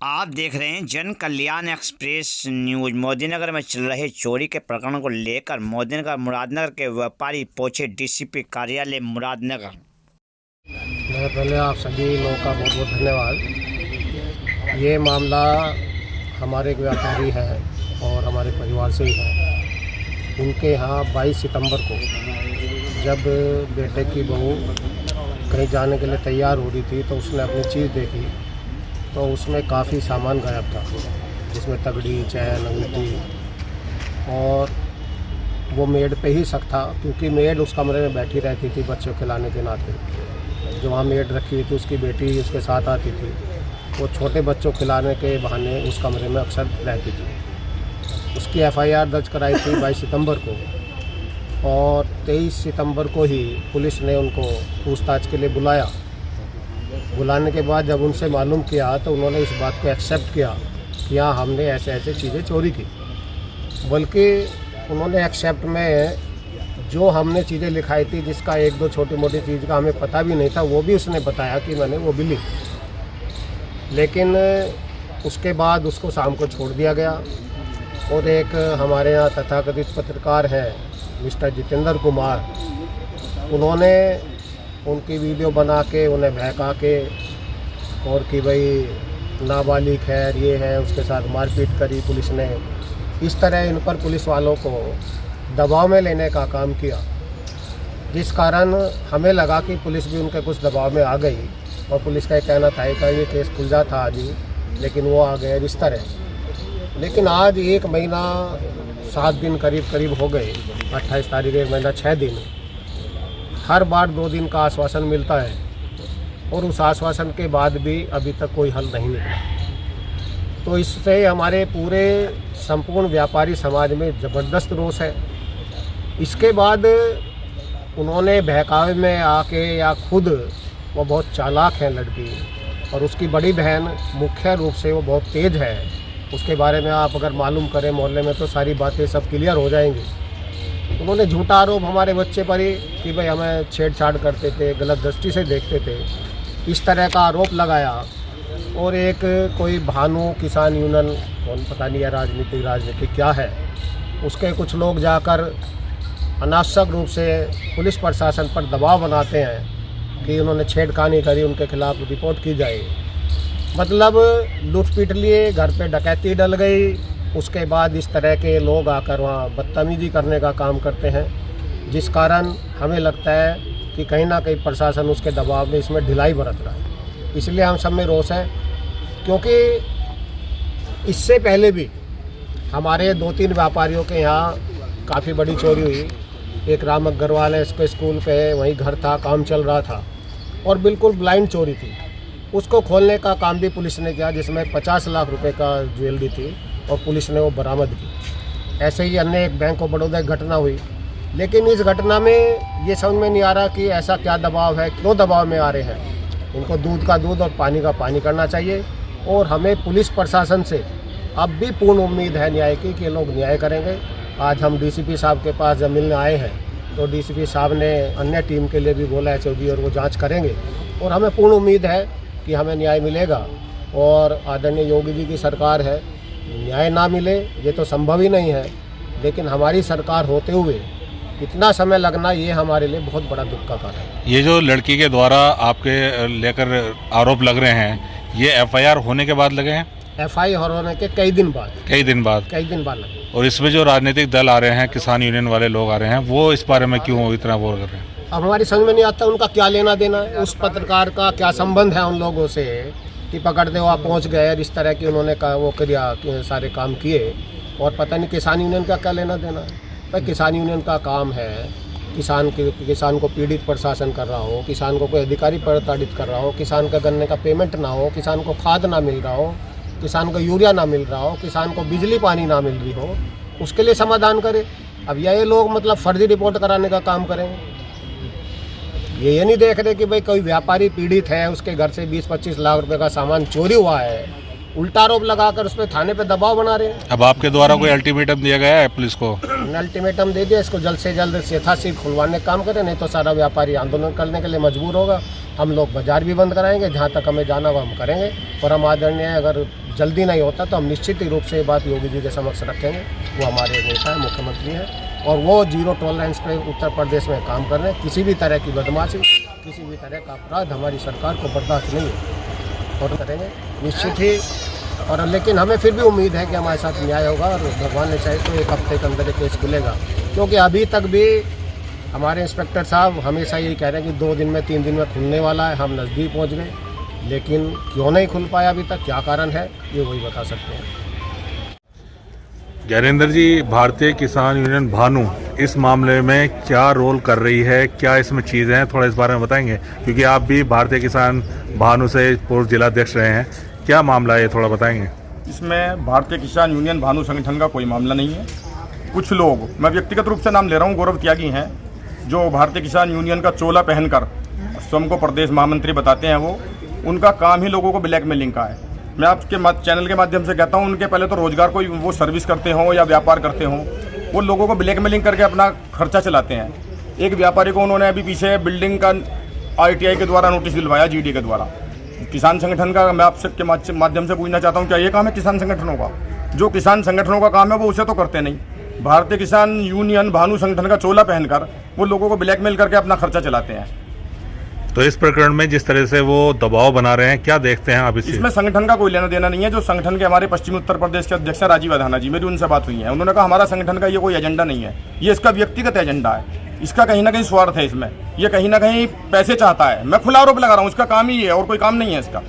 आप देख रहे हैं जन कल्याण एक्सप्रेस न्यूज। मोदीनगर में चल रहे चोरी के प्रकरण को लेकर मोदीनगर मुरादनगर के व्यापारी पहुंचे डीसीपी कार्यालय मुरादनगर। मैं पहले आप सभी लोगों का बहुत बहुत धन्यवाद। ये मामला हमारे एक व्यापारी है और हमारे परिवार से ही है। उनके यहाँ 22 सितंबर को जब बेटे की बहू कहीं जाने के लिए तैयार हो रही थी तो उसने अपनी चीज़ देखी तो उसमें काफ़ी सामान गायब था, जिसमें तगड़ी, चैन, अंगूठी, और वो मेड पे ही शक था क्योंकि मेड उस कमरे में बैठी रहती थी बच्चों को खिलाने के नाते। जो वहाँ मेड रखी हुई थी उसकी बेटी उसके साथ आती थी, वो छोटे बच्चों को खिलाने के बहाने उस कमरे में अक्सर रहती थी। उसकी एफआईआर दर्ज कराई थी 22 सितंबर को और 23 सितंबर को ही पुलिस ने उनको पूछताछ के लिए बुलाया। बुलाने के बाद जब उनसे मालूम किया तो उन्होंने इस बात को एक्सेप्ट किया कि हाँ, हमने ऐसे ऐसे चीज़ें चोरी की। बल्कि उन्होंने एक्सेप्ट में जो हमने चीज़ें लिखाई थी, जिसका एक दो छोटी मोटी चीज़ का हमें पता भी नहीं था, वो भी उसने बताया कि मैंने वो भी लिखी। लेकिन उसके बाद उसको शाम को छोड़ दिया गया और एक हमारे यहाँ तथाकथित पत्रकार हैं मिस्टर जितेंद्र कुमार, उन्होंने उनकी वीडियो बना के उन्हें बहका के और कि भाई नाबालिग है, ये है, उसके साथ मारपीट करी पुलिस ने। इस तरह इन पर पुलिस वालों को दबाव में लेने का काम किया, जिस कारण हमें लगा कि पुलिस भी उनके कुछ दबाव में आ गई और पुलिस का कहना था कि ये केस खुल जाता आज ही, लेकिन वो आ गए इस तरह। लेकिन आज 1 महीना 7 दिन करीब हो गए, 28 तारीख 1 महीना 6 दिन। हर बार 2 दिन का आश्वासन मिलता है और उस आश्वासन के बाद भी अभी तक कोई हल नहीं निकला। तो इससे हमारे पूरे संपूर्ण व्यापारी समाज में ज़बरदस्त रोष है। इसके बाद उन्होंने बहकावे में आके, या खुद वो बहुत चालाक हैं लड़की, और उसकी बड़ी बहन मुख्य रूप से वो बहुत तेज़ है। उसके बारे में आप अगर मालूम करें मोहल्ले में तो सारी बातें सब क्लियर हो जाएंगी। उन्होंने झूठा आरोप हमारे बच्चे पर ही कि भाई हमें छेड़छाड़ करते थे, गलत दृष्टि से देखते थे, इस तरह का आरोप लगाया। और एक कोई भानु किसान यूनियन, कौन पता नहीं है, राजनीति क्या है, उसके कुछ लोग जाकर अनावश्यक रूप से पुलिस प्रशासन पर दबाव बनाते हैं कि उन्होंने छेड़खानी करी, उनके खिलाफ रिपोर्ट की जाए। मतलब लूट पीट लिए, घर पे डकैती डल गई, उसके बाद इस तरह के लोग आकर वहाँ बदतमीजी करने का काम करते हैं, जिस कारण हमें लगता है कि कहीं ना कहीं प्रशासन उसके दबाव में इसमें ढिलाई बरत रहा है। इसलिए हम सब में रोष है, क्योंकि इससे पहले भी हमारे 2-3 व्यापारियों के यहाँ काफ़ी बड़ी चोरी हुई। एक राम अग्रवाल है, इसके स्कूल पे वहीं घर था, काम चल रहा था और बिल्कुल ब्लाइंड चोरी थी। उसको खोलने का काम भी पुलिस ने किया, जिसमें 50 लाख रुपए का ज्वेलरी थी और पुलिस ने वो बरामद की। ऐसे ही अन्य एक बैंक ऑफ बड़ौदा की घटना हुई। लेकिन इस घटना में ये समझ में नहीं आ रहा कि ऐसा क्या दबाव है, क्यों दबाव में आ रहे हैं। इनको दूध का दूध और पानी का पानी करना चाहिए। और हमें पुलिस प्रशासन से अब भी पूर्ण उम्मीद है न्याय की कि लोग न्याय करेंगे। आज हम डीसीपी साहब के पास जब मिलने आए हैं तो डीसीपी साहब ने अन्य टीम के लिए भी बोला है एसओजी, और वो जाँच करेंगे और हमें पूर्ण उम्मीद है कि हमें न्याय मिलेगा। और आदरणीय योगी जी की सरकार है, न्याय ना मिले ये तो संभव ही नहीं है, लेकिन हमारी सरकार होते हुए इतना समय लगना ये हमारे लिए बहुत बड़ा दुख का कारण है। ये जो लड़की के द्वारा आपके लेकर आरोप लग रहे हैं, ये एफआईआर होने के बाद लगे हैं? एफआईआर होने के कई दिन बाद लगे। और इसमें जो राजनीतिक दल आ रहे हैं, किसान यूनियन वाले लोग आ रहे हैं, वो इस बारे में क्यों इतना वो कर रहे हैं? अब हमारी समझ में नहीं आता उनका क्या लेना देना है, उस पत्रकार का क्या संबंध है उन लोगों से कि पकड़ते हुआ पहुंच गए और इस तरह की उन्होंने वो किया, सारे काम किए। और पता नहीं किसान यूनियन का क्या लेना देना है। भाई किसान यूनियन का काम है किसान को पीड़ित प्रशासन कर रहा हो, किसान को कोई अधिकारी प्रताड़ित कर रहा हो, किसान का गन्ने का पेमेंट ना हो, किसान को खाद ना मिल रहा हो, किसान को यूरिया ना मिल रहा हो, किसान को बिजली पानी ना मिल रही हो, उसके लिए समाधान करे। अब ये लोग मतलब फर्जी रिपोर्ट कराने का काम करेंगे। ये नहीं देख रहे कि भाई कोई व्यापारी पीड़ित है, उसके घर से 20-25 लाख रुपए का सामान चोरी हुआ है, उल्टा आरोप लगाकर उस पर थाने पे दबाव बना रहे हैं। अब आपके द्वारा कोई अल्टीमेटम दिया गया है पुलिस को? अल्टीमेटम दे दिया, इसको जल्द से जल्द यथाशीघ्र खुलवाने का काम करें, नहीं तो सारा व्यापारी आंदोलन करने के लिए मजबूर होगा। हम लोग बाजार भी बंद कराएंगे, जहाँ तक हमें जाना वो हम करेंगे। और हम आदरणीय अगर जल्दी नहीं होता तो हम निश्चित ही रूप से ये बात योगी जी के समक्ष रखेंगे। वो हमारे नेता हैं, मुख्यमंत्री हैं और वो जीरो टॉलरेंस पे उत्तर प्रदेश में काम कर रहे हैं। किसी भी तरह की बदमाशी, किसी भी तरह का अपराध हमारी सरकार को बर्दाश्त नहीं है और करेंगे निश्चित ही। और लेकिन हमें फिर भी उम्मीद है कि हमारे साथ न्याय होगा और भगवान ने चाहे तो 1 हफ्ते के अंदर ये केस खुलेगा, क्योंकि अभी तक भी हमारे इंस्पेक्टर साहब हमेशा यही कह रहे हैं कि 2 दिन में 3 दिन में खुलने वाला है। हम नज़दीक पहुंच गए, लेकिन क्यों नहीं खुल पाया अभी तक, क्या कारण है, ये वही बता सकते हैं। ज्ञानेंद्र जी, भारतीय किसान यूनियन भानु इस मामले में क्या रोल कर रही है, क्या इसमें चीज़ें हैं, थोड़ा इस बारे में बताएंगे, क्योंकि आप भी भारतीय किसान भानु से पूर्व जिलाध्यक्ष रहे हैं। क्या मामला है, थोड़ा बताएंगे। इसमें भारतीय किसान यूनियन भानु संगठन का कोई मामला नहीं है। कुछ लोग, मैं व्यक्तिगत रूप से नाम ले रहा हूँ, गौरव त्यागी हैं, जो भारतीय किसान यूनियन का चोला पहनकर स्वयं को प्रदेश महामंत्री बताते हैं, वो उनका काम ही लोगों को ब्लैकमेलिंग का है। मैं आपके चैनल के माध्यम से कहता हूँ, उनके पहले तो रोजगार कोई वो सर्विस करते हों या व्यापार करते हों, वो लोगों को ब्लैकमेलिंग करके अपना खर्चा चलाते हैं। एक व्यापारी को उन्होंने अभी पीछे बिल्डिंग का ITI के द्वारा नोटिस दिलवाया, GD के द्वारा। किसान संगठन का मैं आपके माध्यम से पूछना चाहता हूँ, क्या ये काम है किसान संगठनों का? जो किसान संगठनों का काम है वो उसे तो करते नहीं। भारतीय किसान यूनियन भानु संगठन का चोला पहनकर वो लोगों को ब्लैकमेल करके अपना खर्चा चलाते हैं। तो इस प्रकरण में जिस तरह से वो दबाव बना रहे हैं, क्या देखते हैं आप इसमें? संगठन का कोई लेना देना नहीं है। जो संगठन के हमारे पश्चिमी उत्तर प्रदेश के अध्यक्ष राजीव अधाना जी, मेरी उनसे बात हुई है, उन्होंने कहा हमारा संगठन का ये कोई एजेंडा नहीं है, ये इसका व्यक्तिगत एजेंडा है, इसका कहीं ना कहीं स्वार्थ है इसमें, ये कहीं ना कहीं पैसे चाहता है। मैं खुला आरोप लगा रहा हूँ, इसका काम ही है और कोई काम नहीं है इसका।